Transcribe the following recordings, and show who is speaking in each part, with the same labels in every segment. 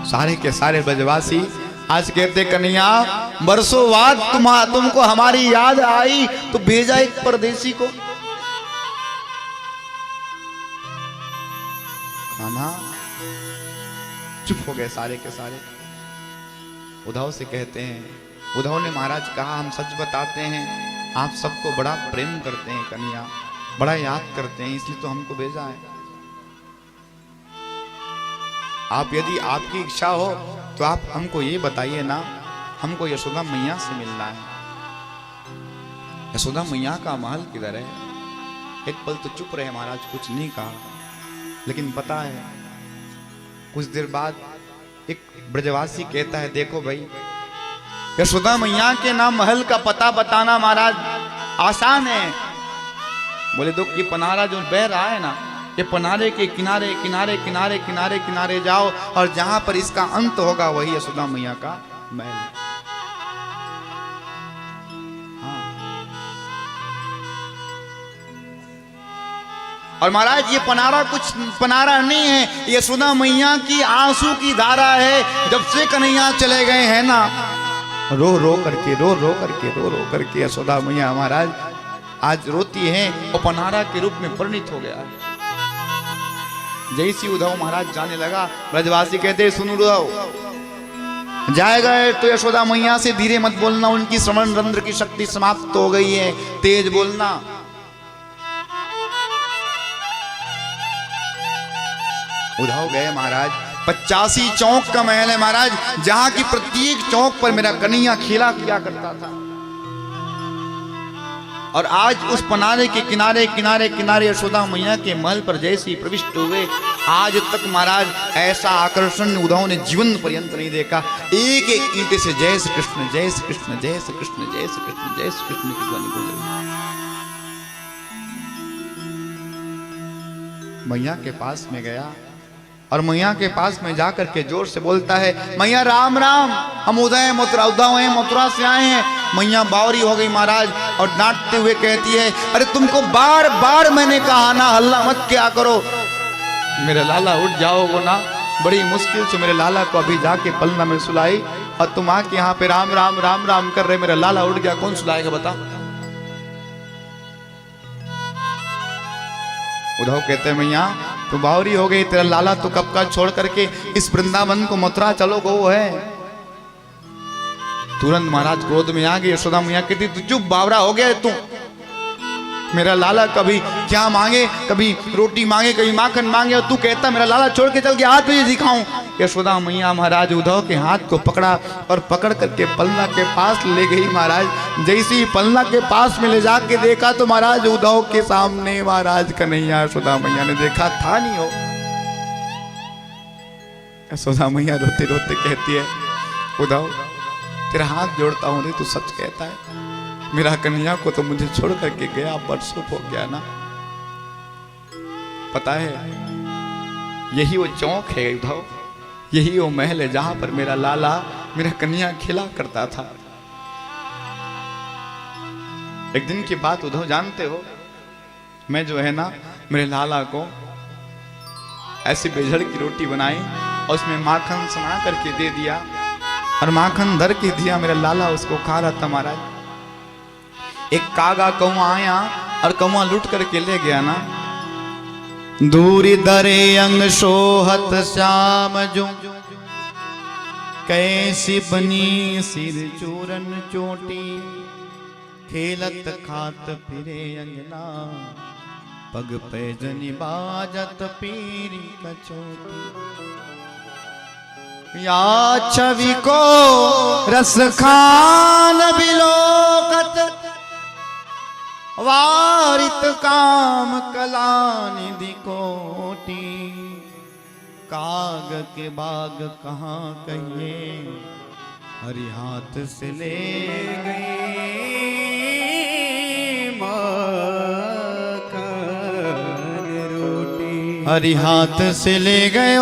Speaker 1: सारे के सारे ब्रजवासी आज कहते कन्हैया बरसों बाद तुमको हमारी याद आई तो भेजा एक परदेसी को। कान्हा चुप हो गए सारे के सारे। उद्धव से कहते हैं, उद्धव ने महाराज कहा हम सच बताते हैं, आप सबको बड़ा प्रेम करते हैं कन्हैया, बड़ा याद करते हैं, इसलिए तो हमको भेजा है। आप यदि आपकी इच्छा हो तो आप हमको ये बताइए ना, हमको यशोदा मैया से मिलना है। यशोदा मैया का महल किधर है? एक पल तो चुप रहे महाराज, कुछ नहीं कहा। लेकिन पता है कुछ देर बाद एक ब्रजवासी कहता है देखो भाई, यशोदा मैया के नाम महल का पता बताना महाराज आसान है। बोले दो ये पनारा जो बह रहा है ना, ये पनारे के किनारे किनारे किनारे किनारे किनारे जाओ और जहां पर इसका अंत होगा वही यशोदा मैया का महल। हाँ। और महाराज ये पनारा कुछ पनारा नहीं है, यशोदा मैया की आंसू की धारा है। जब से कन्हैया चले गए हैं ना, रो रो करके यशोदा मैया महाराज आज रोती है और पनारा के रूप में परिणित हो गया है। जैसी उद्धव महाराज जाने लगा, ब्रजवासी कहते सुनो उद्धव, जाएगा तो यशोदा मैया से धीरे मत बोलना, उनकी श्रवण रंध्र की शक्ति समाप्त हो गई है, तेज बोलना। उद्धव गए महाराज। 85 चौक का महल है महाराज, जहां की प्रत्येक चौक पर मेरा कन्हैया खेला किया करता था। और आज उस पनारे के किनारे किनारे किनारे यशोदा मैया के महल पर जैसे ही प्रविष्ट हुए, आज तक महाराज ऐसा आकर्षण उद्धव ने जीवन पर्यंत नहीं देखा। एक एक ईंटे से जय श्री कृष्ण जय श्री कृष्ण जय श्री कृष्ण जय श्री कृष्ण जय श्री कृष्ण की ध्वनि बोल रही। मैया के पास में गया और मैया के पास में जाकर के जोर से बोलता है, मैया राम राम, हम उद्धव हैं मथुरा से आए हैं। मैया बावरी हो गई महाराज और डांटते हुए कहती है, अरे तुमको बार बार मैंने कहा ना हल्ला मत क्या करो, मेरे लाला उठ जाओगे ना। बड़ी मुश्किल से मेरे लाला को अभी जाके पलना में सुलाई और तुम आके यहाँ पे राम राम राम राम कर रहे, मेरा लाला उठ गया, कौन सुलाएगा बता। उद्धव कहते हैं मैया तू बावरी हो गई, तेरा लाला तो कब का छोड़ करके इस वृंदावन को मथुरा चलो गो है। तुरंत महाराज क्रोध में आ गए। यशोदा मैया कहती तू चुप बावरा हो गया तू, मेरा लाला कभी क्या मांगे, कभी रोटी मांगे, कभी माखन मांगे, और तू कहता मेरा लाला छोड़ के चल गया, हाथ तुझे दिखाऊं। यशोदा मैया महाराज उद्धव के हाथ को पकड़ा और पकड़ करके पलना के पास ले गई महाराज। जैसे ही पलना के पास में ले जाके देखा तो महाराज उद्धव के सामने महाराज कन्हैया। यशोदा मैया ने देखा था नहीं हो। यशोदा मैया रोते रोते कहती है, उद्धव तेरा हाथ जोड़ता हूं, नहीं तू सच कहता है, मेरा कन्हैया को तो मुझे छोड़ करके गया बरसों हो गया ना। पता है यही वो चौक है उद्धव, यही वो महल है जहां पर मेरा लाला मेरा कन्हैया खेला करता था। एक दिन की बात उद्धव जानते हो, मैं जो है ना मेरे लाला को ऐसी बेजड़ की रोटी बनाई और उसमें माखन सना करके दे दिया और माखन धर के दिया, मेरा लाला उसको खा रहा था महाराज। एक कागा कौआ आया और कौआ लूट करके ले गया ना। दूरी दरे अंग सोहत श्याम जो, कैसी बनी सिर चूरन चोटी, खेलत खात फिरे अंगना, पग पैजनी बाजत पीरी कचोटी। या छवि को रस खान बिलोकत, वारित काम कला निधि कोटि, काग के बाग कहाँ कहिए, हरि हाथ से ले गए माखन रोटी, हरि हाथ से ले गए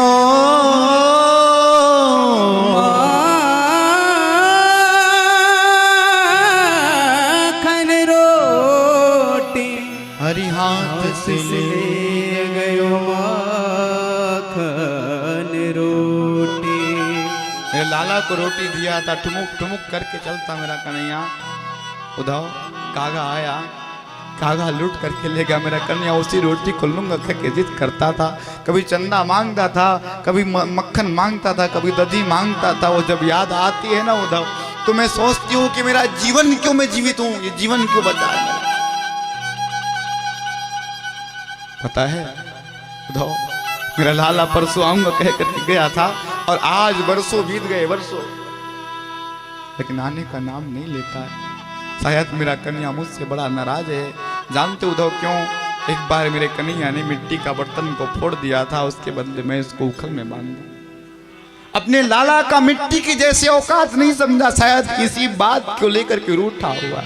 Speaker 1: हरि हाथ से ले गयो माखन रोटी। मेरे लाला को रोटी दिया था, ठुमुक ठुमुक करके चलता मेरा कन्हैया। उधर कागा आया, कागा लूट करके ले गया मेरा कन्हैया। उसी रोटी को लूंगा के जिद करता था। कभी चंदा मांगता था, कभी मक्खन मांगता था, कभी दधी मांगता था। वो जब याद आती है ना उधर, तो मैं सोचती हूँ कि मेरा जीवन क्यों मैं जीवित हूँ, ये जीवन क्यों बचा है। पता है उधर मेरा लाला परसों आऊंगा कह करके गया था, और आज वर्षों बीत गए, वर्षों, लेकिन आने का नाम नहीं लेता है। शायद मेरा कन्हैया मुझसे बड़ा नाराज है। जानते उधर क्यों? एक बार मेरे कन्हैया ने मिट्टी का बर्तन को फोड़ दिया था, उसके बदले में इसको उखल में बांधा। अपने लाला का मिट्टी की जैसे औकात नहीं समझा, शायद किसी बात को लेकर के रूठा हुआ।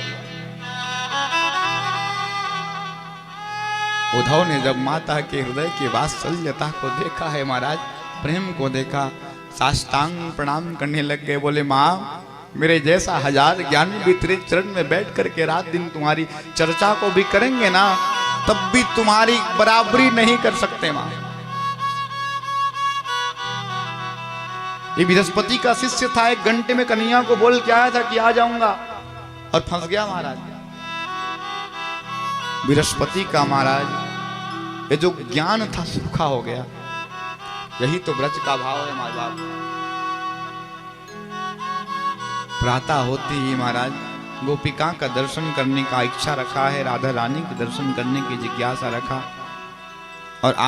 Speaker 1: उद्धव ने जब माता के हृदय की वात्सल्यता को देखा है महाराज, प्रेम को देखा, साष्टांग प्रणाम करने लग गए। बोले माँ, मेरे जैसा हजार ज्ञानी भी तेरे चरण में बैठ करके रात दिन तुम्हारी चर्चा को भी करेंगे ना, तब भी तुम्हारी बराबरी नहीं कर सकते माँ। ये बृहस्पति का शिष्य था, 1 घंटे में कन्हैया को बोल के आया था कि आ जाऊंगा, और फंस गया महाराज। बृहस्पति का महाराज ये जो ज्ञान था सूखा हो गया। यही तो ब्रज का भाव है महाराज। प्रातः होते ही महाराज गोपिका का दर्शन करने का इच्छा रखा है, राधा रानी के दर्शन करने की जिज्ञासा रखा। और आज